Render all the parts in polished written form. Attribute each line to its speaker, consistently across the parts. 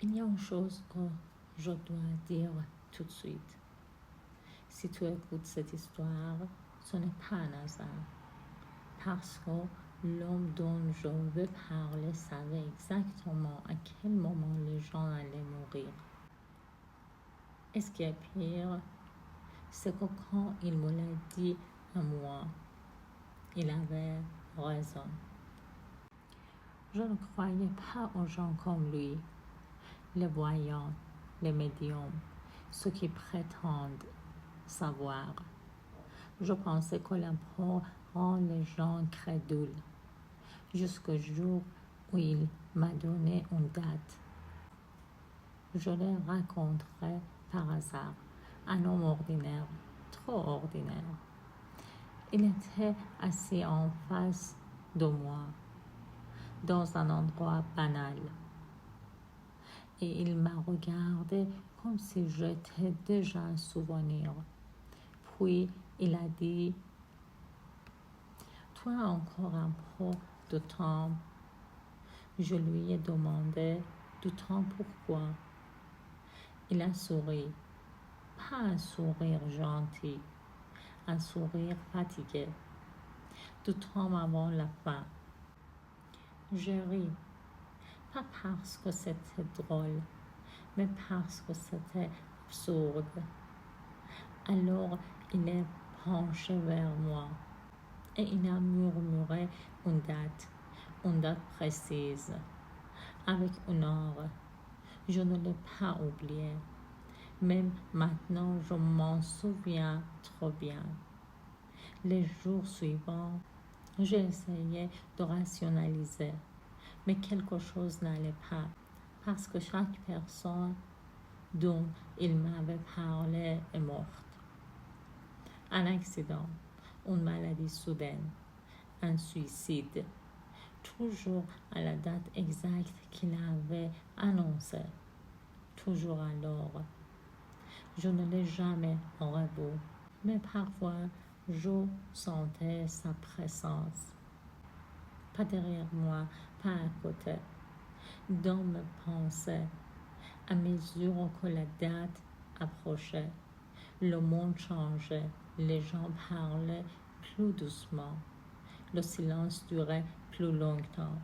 Speaker 1: Il y a une chose que je dois dire tout de suite. Si tu écoutes cette histoire, ce n'est pas un hasard. Parce que l'homme dont je veux parler savait exactement à quel moment les gens allaient mourir. Et ce qui est pire, c'est que quand il me l'a dit à moi, il avait raison. Je ne croyais pas aux gens comme lui, les voyants, les médiums, ceux qui prétendent savoir. Je pensais que l'impôt rend les gens crédules, jusqu'au jour où il m'a donné une date. Je l'ai rencontré par hasard, un homme ordinaire, trop ordinaire. Il était assis en face de moi, dans un endroit banal. Et il m'a regardé comme si j'étais déjà un souvenir. Puis il a dit, « Tu as encore un peu de temps ?» Je lui ai demandé, « Du temps pourquoi ?» Il a souri, pas un sourire gentil, un sourire fatigué. Du temps avant la fin. J'ai ri, pas parce que c'était drôle, mais parce que c'était absurde. Alors il est penché vers moi et il a murmuré une date précise, avec une heure. Je ne l'ai pas oublié. Même maintenant, je m'en souviens trop bien. Les jours suivants, j'ai essayé de rationaliser, mais quelque chose n'allait pas, parce que chaque personne dont il m'avait parlé est morte. Un accident, une maladie soudaine, un suicide, toujours à la date exacte qu'il avait annoncée, toujours à l'heure. Je ne l'ai jamais revu, mais parfois je sentais sa présence. Pas derrière moi, pas à côté. Dans mes pensées, à mesure que la date approchait, le monde changeait, les gens parlaient plus doucement, le silence durait plus longtemps.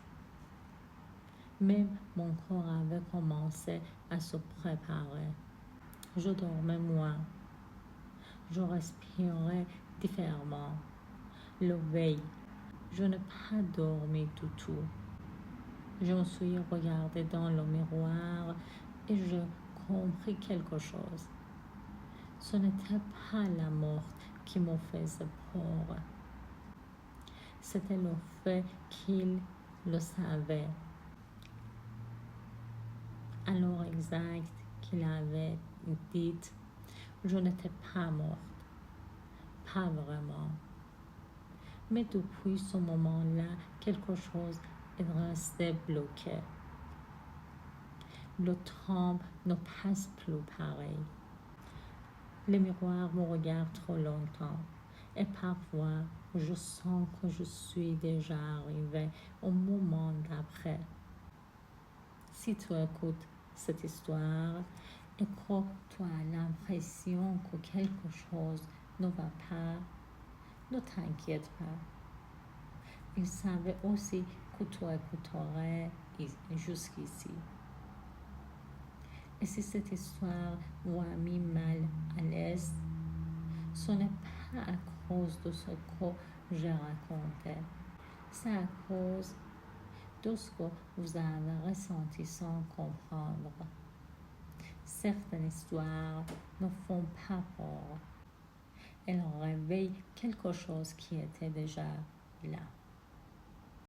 Speaker 1: Même mon corps avait commencé à se préparer. Je dormais moins, je respirais différemment. Le veille, je n'ai pas dormi du tout. Je me suis regardée dans le miroir et j'ai compris quelque chose. Ce n'était pas la mort qui me faisait peur. C'était le fait qu'il le savait. À l'heure exacte qu'il avait dite, je n'étais pas morte. Pas vraiment. Mais depuis ce moment-là, quelque chose est resté bloqué. Le temps ne passe plus pareil. Le miroir me regarde trop longtemps et parfois je sens que je suis déjà arrivée au moment d'après. Si tu écoutes cette histoire et que tu as l'impression que quelque chose ne va pas, ne t'inquiète pas. Il savait aussi que tu écouterais jusqu'ici. Et si cette histoire vous a mis mal à l'aise, ce n'est pas à cause de ce que j'ai raconté. C'est à cause de ce que vous avez ressenti sans comprendre. Certaines histoires ne font pas peur. Elles réveillent quelque chose qui était déjà là.